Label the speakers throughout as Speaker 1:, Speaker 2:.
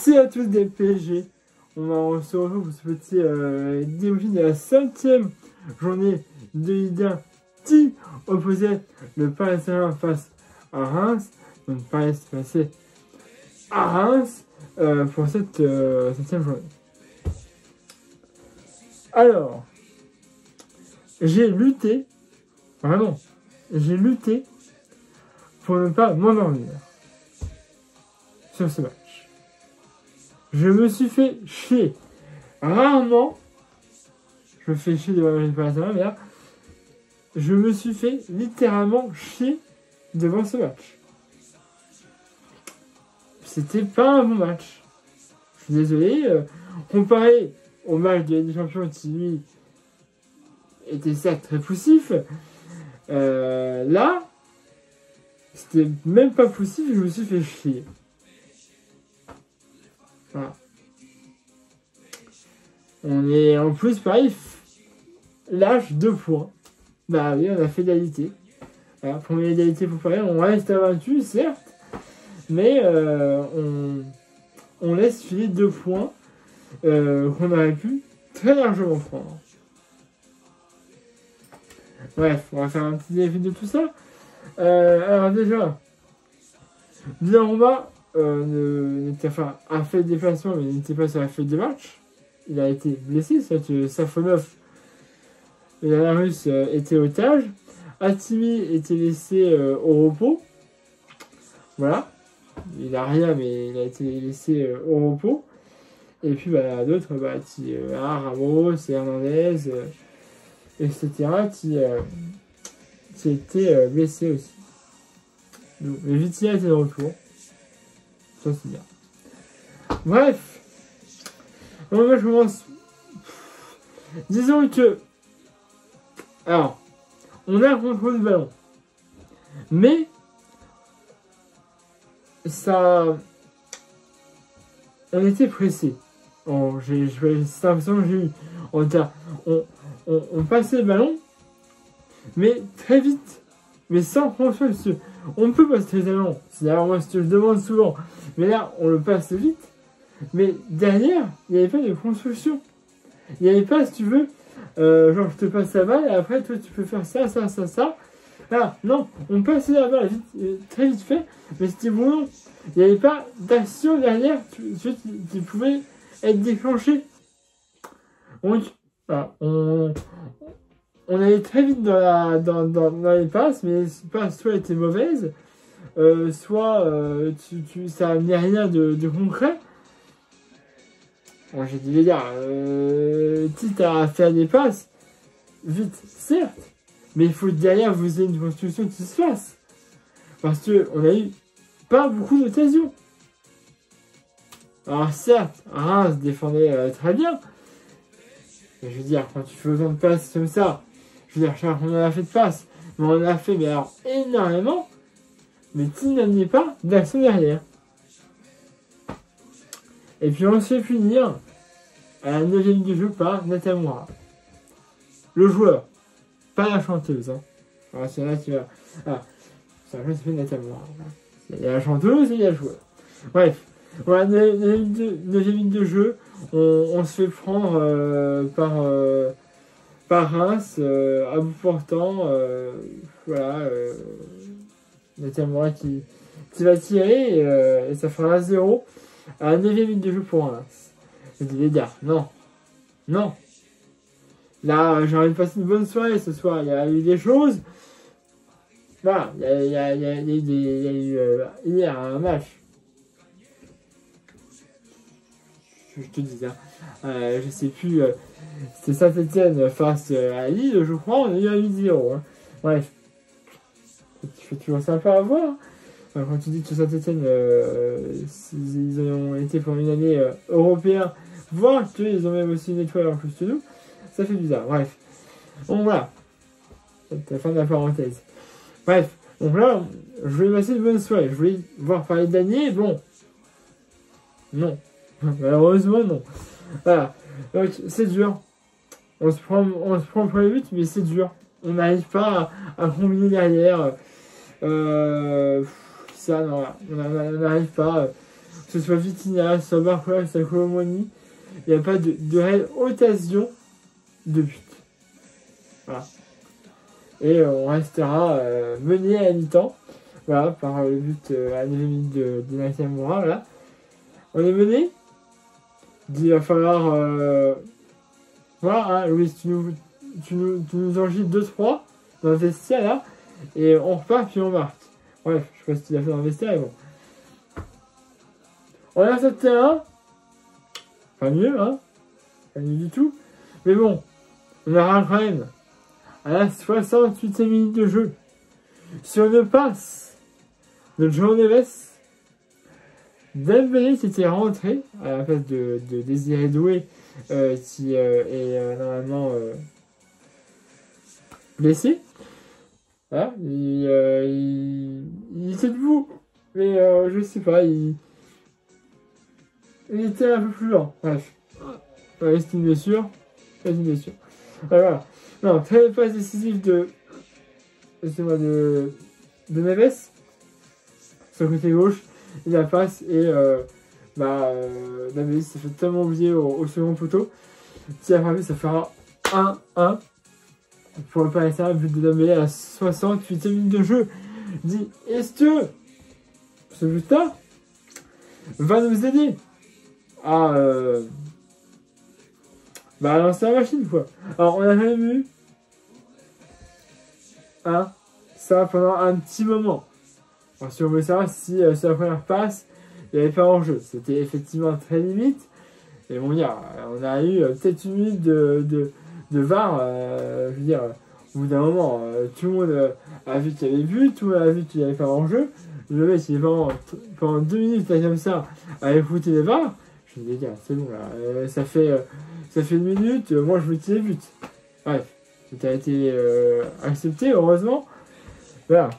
Speaker 1: C'est à tous des PSG. On se retrouve pour ce petit débrief de la 5e journée de Ligue 1 qui opposait le Paris Saint-Germain face à Reims. Donc Paris s'est passé à Reims pour cette 5e journée. Alors, j'ai lutté, vraiment, j'ai lutté pour ne pas m'endormir sur ce match. Je me suis fait chier. Rarement, je me fais chier devant le Paris Saint-Germain, mais là, je me suis fait littéralement chier devant ce match. C'était pas un bon match. Je suis désolé. Comparé au match de la Ligue des Champions qui, lui, était certes très poussif, là, c'était même pas poussif, je me suis fait chier. Voilà. On est en plus pareil, lâche 2 points. Bah oui, on a fait égalité. Voilà, première égalité pour Paris, on reste abattu, certes, mais on laisse filer 2 points qu'on aurait pu très largement prendre. Bref, on va faire un petit défi de tout ça. Alors déjà, Donnarumma a fait le déplacement, mais n'était pas sur la feuille de match. Il a été blessé, Safonov, la Russe, était otage. Hakimi était laissé au repos. Voilà. Il n'a rien, mais il a été laissé au repos. Et puis d'autres, Ramos, Hernandez, etc., qui étaient blessés aussi. Donc, mais Vitinha était de retour. Ça, c'est bien. Bref. Donc, moi, je commence. Disons que. Alors, on a un contrôle du ballon. Mais. Ça. On était pressé. C'est l'impression que j'ai eu. On passait le ballon. Mais très vite. Mais sans construction. On peut passer les ballons. C'est d'ailleurs moi ce que je demande souvent. Mais là, on le passe vite. Mais derrière, il n'y avait pas de construction. Il n'y avait pas, si tu veux, genre je te passe la balle et après toi tu peux faire ça. Là, non, on passait la balle vite, très vite fait. Mais c'était bon. Il n'y avait pas d'action derrière qui pouvait être déclenchée. Donc, voilà, on allait très vite dans les passes, mais les passes soit étaient mauvaises, soit ça n'amenait rien de concret. Bon, j'ai dit les gars, quitte à faire des passes, vite, certes, mais il faut que derrière vous ayez une construction qui se fasse. Parce qu'on a eu pas beaucoup d'occasions. Alors certes, Reims défendait très bien, mais je veux dire, quand tu fais autant de passes comme ça, je veux dire, on en a fait de passes, mais on en a fait alors énormément, mais qui n'amenait pas d'action derrière. Et puis on se fait punir à la 9e minute de jeu par Natamura. Le joueur, pas la chanteuse. Hein. Alors c'est là qui va. Ah, ça fait Natamura. Il y a la chanteuse et il y a le joueur. Bref, voilà, 9e minute de jeu, on se fait prendre par Reims, à bout portant, voilà, Natamura qui va tirer et ça fera 1-0 à la 9e minute de jeu pour Reims. Je dis les gars, non. Là, j'ai envie de passer une bonne soirée ce soir, il y a eu des choses. Voilà, il y a eu hier un match. Je te dis, je sais plus, c'était Saint-Etienne face à Lille, je crois, on a eu un 8-0. Hein. Bref, c'est toujours sympa à voir. Quand tu dis que Saint-Etienne, ils ont été pour une année européen, voire qu'ils ont même aussi une étoile en plus que nous, ça fait bizarre. Bref, bon voilà, c'est la fin de la parenthèse. Bref, donc là, je voulais passer une bonne soirée. Je voulais voir parler d'année, bon, non. Malheureusement, non. Voilà. Donc, c'est dur. On se prend pour les buts, mais c'est dur. On n'arrive pas à combiner derrière. Ça, non, on n'arrive pas. que ce soit Vitinha, soit Barcola, soit Colomoni, il n'y a pas de réelle occasion de but. Voilà. Et on restera mené à la mi-temps, voilà, par le but à 9 minutes de Nakamura, voilà. On est mené. Il va falloir... voilà, hein, Louis, tu nous en gilles 2-3 dans le vestiaire, là, et on repart, puis on marque. Bref, je sais pas ce qu'il a fait dans le vestiaire, mais bon. On a ce terrain, pas mieux, hein, pas mieux du tout, mais bon, on aura quand même, à la 68e minute de jeu, sur une passe de João Neves, Dembélé qui était rentré à la place de Désiré Doué, qui est normalement blessé. Voilà, il était debout, mais je sais pas, il était un peu plus lent. Bref, ouais, c'est une blessure. C'est une blessure. Voilà. Non, très passe décisive de Neves sur le côté gauche. Il la passe et Dembélé s'est fait tellement oublier au second poteau. Si la frappe, ça fera 1-1 pour le Paris Saint-Germain, but de Dembélé à la 68e minute de jeu. Dit, est-ce que ce but-là va nous aider à lancer la machine, quoi. Alors, on a jamais vu ça pendant un petit moment. Alors, si on veut savoir si sur la première passe, il n'y avait pas en jeu. C'était effectivement très limite. Et bon, on a eu peut-être une minute de VAR. Je veux dire, au bout d'un moment, tout le monde a vu qu'il y avait but, tout le monde a vu qu'il n'y avait pas en jeu. Le mec, il est pendant 2 minutes là, comme ça à écouter les VAR. Je me dis, les gars, c'est bon là. Ça fait 1 minute, moi je veux tirer but. Bref, ça a été accepté, heureusement. Voilà.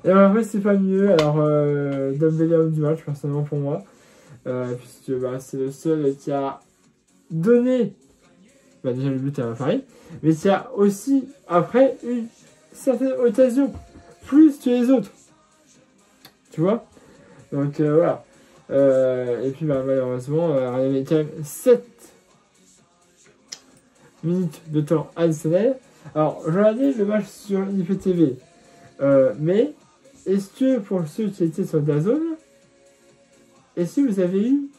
Speaker 1: Et après, c'est pas mieux. Alors, Dembélé homme du match, personnellement pour moi. Puisque c'est le seul qui a donné déjà le but à Paris, mais qui a aussi, après, une certaine occasion, plus que les autres. Tu vois? Donc, voilà. Et puis, malheureusement, il y avait quand même 7 minutes de temps additionnel. Alors, je regardais le match sur IPTV, mais est-ce que pour ceux qui étaient sur DAZN, est-ce que vous avez eu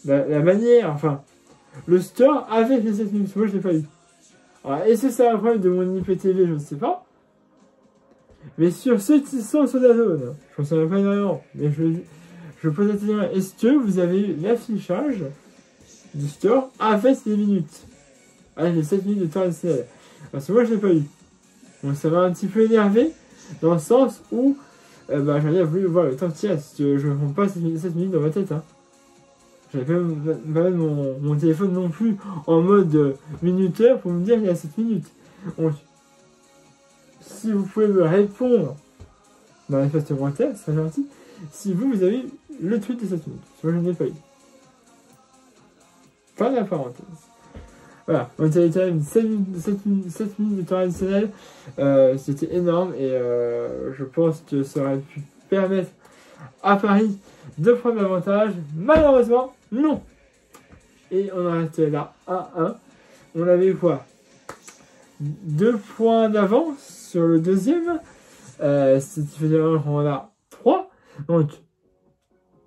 Speaker 1: la manière, enfin, le store avec les 7 minutes? Moi, je l'ai pas eu. Alors, est-ce que c'est un problème de mon IPTV? Je ne sais pas. Mais sur ceux qui sont sur DAZN, je ne sais pas énormément, mais je pose la question, est-ce que vous avez eu l'affichage du store avec les minutes? Avec les 7 minutes de temps additionnel? Parce que moi, je l'ai pas eu. Donc, ça m'a un petit peu énervé, dans le sens où j'aurais voulu voir le temps de tir, parce que je ne prends pas 7 minutes dans ma tête. Hein. J'avais pas mettre mon téléphone non plus en mode minuteur pour me dire qu'il y a 7 minutes. Donc, si vous pouvez me répondre dans l'espace commentaire, c'est gentil. Si vous avez le tweet de 7 minutes. Moi, je ne l'ai pas eu. Pas la parenthèse. Voilà, on avait quand même 7 minutes de temps additionnel. C'était énorme et je pense que ça aurait pu permettre à Paris de prendre l'avantage. Malheureusement, non. Et on en restait là, 1-1. On avait quoi? 2 points d'avance sur le deuxième. Ce qui fait qu'on a 3. Donc,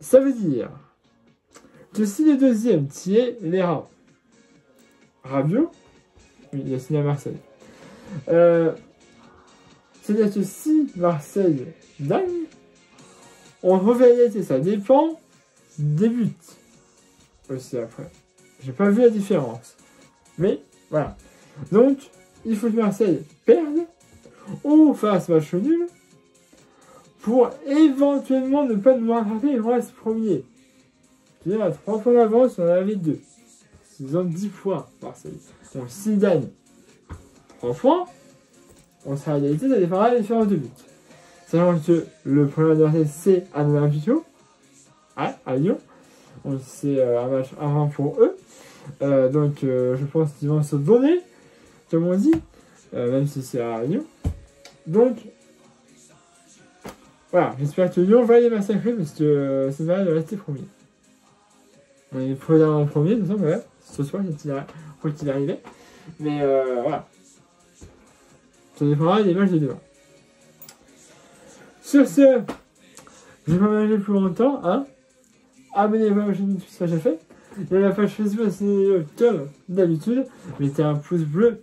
Speaker 1: ça veut dire que si le deuxième tirait les rats, Rabiot, oui, il a signé à Marseille. C'est-à-dire que si Marseille gagne, on reverrait, ça dépend des buts aussi après. J'ai pas vu la différence. Mais voilà. Donc, il faut que Marseille perde ou fasse match nul pour éventuellement ne pas nous rattraper et reste premier. C'est-à-dire à 3 points d'avance, on en avait 2. Ils ont 10 points, Marseille. Donc, s'ils gagnent 3 points, on sera à égalité, ça dépendra de la différence de but. Sachant que le premier adversaire, c'est un Olympico, à Lyon. Donc, c'est un match avant pour eux. Donc, je pense qu'ils vont se donner, comme on dit, même si c'est à Lyon. Donc, Voilà, j'espère que Lyon va les massacrer parce que c'est mal de rester premier. On est présent en premier, de toute façon, voilà. Ce soir, faut qu'il arrivait. Mais voilà. Ça dépendra des matchs de demain. Sur ce, je vais pas manger plus longtemps, hein. Abonnez-vous à ma chaîne YouTube si c'est déjà fait. Il y a la page Facebook, c'est comme d'habitude. Mettez un pouce bleu,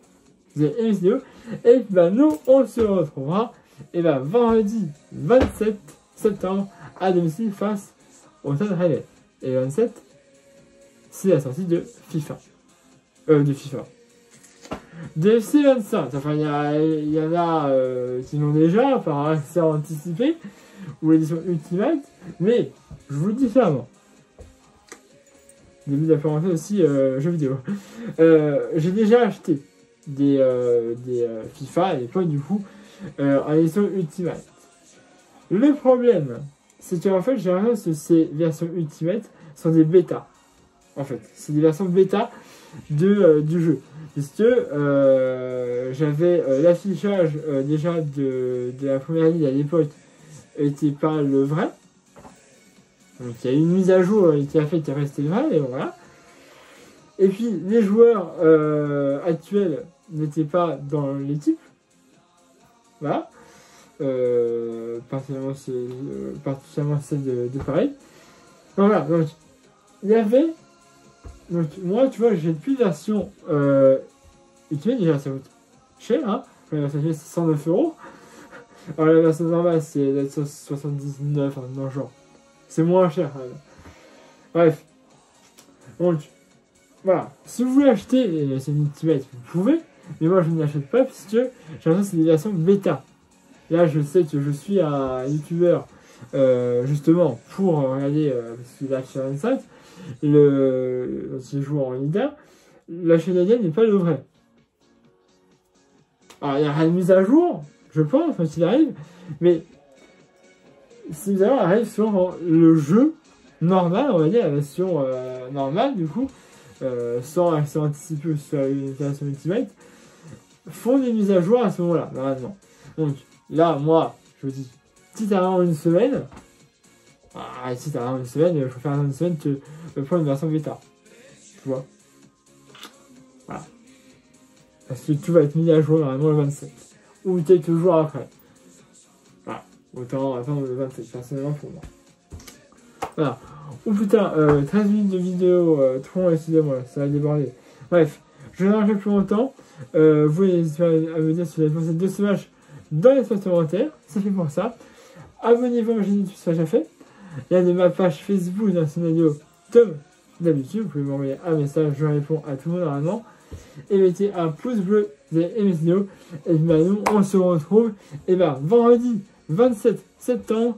Speaker 1: vous avez aimé la vidéo. Et puis bah, nous, on se retrouvera vendredi 27 septembre à domicile face au Stade Rennais. Et 27, c'est la sortie de FIFA. De FC 25. Enfin, il y en a qui l'ont déjà par accès anticipé ou l'édition Ultimate. Mais je vous le dis clairement. Début de la parenthèse aussi jeux vidéo. J'ai déjà acheté des FIFA à l'époque du coup en édition Ultimate. Le problème, c'est qu'en fait j'ai l'impression que ces versions Ultimate sont des bêtas. En fait, c'est des versions bêta du jeu. Puisque j'avais l'affichage déjà de la première ligue à l'époque était pas le vrai. Donc il y a une mise à jour qui a fait qu'il restait le vrai, et voilà. Et puis les joueurs actuels n'étaient pas dans l'équipe. Voilà. Particulièrement celle de Paris. Donc voilà, donc il y avait. Donc moi tu vois j'ai plus de version Ultimate, déjà ça coûte cher, hein. La version Ultimate c'est 109 €. Alors la version normale c'est 79, hein, non genre. C'est moins cher. Bref. Donc, voilà. Si vous voulez acheter cette Ultimate, vous pouvez. Mais moi, je ne l'achète pas puisque j'ai l'impression que c'est des versions bêta. Là, je sais que je suis un youtubeur justement pour regarder parce qu'il a sur N5. Si je joue en leader, la chaîne n'est pas le vrai. Alors, il y a une mise à jour, je pense, quand il arrive. Mais si vous arrive sur le jeu normal, on va dire la version normale du coup, sans accès anticipé ou sur une version Ultimate, font des mises à jour à ce moment-là, normalement. Donc là, moi, je vous dis, si t'as vraiment une semaine, si t'as vraiment une semaine, il faut faire une semaine que prendre une version bêta. Tu vois. Voilà. Parce que tout va être mis à jour normalement le 27. Ou quelques jours après. Voilà. Autant attendre le 27, personnellement pour moi. Voilà. Oh putain, 13 minutes de vidéo, trop, excusez-moi, ça va déborder. Bref, je vais n'arrive plus longtemps. Vous n'hésitez pas à me dire si vous avez pensé de ce match dans l'espace commentaire. C'est fait pour ça. Abonnez-vous à ma chaîne YouTube si c'est déjà fait. Il y a de ma page Facebook dans cette vidéo comme d'habitude. Vous pouvez m'envoyer un message, je réponds à tout le monde normalement. Et mettez un pouce bleu si vous avez aimé cette vidéo. Et bien nous, on se retrouve vendredi 27 septembre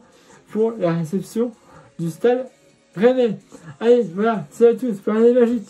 Speaker 1: pour la réception du Stade Rennais. Allez, voilà, c'est à tous, pour l'année magique.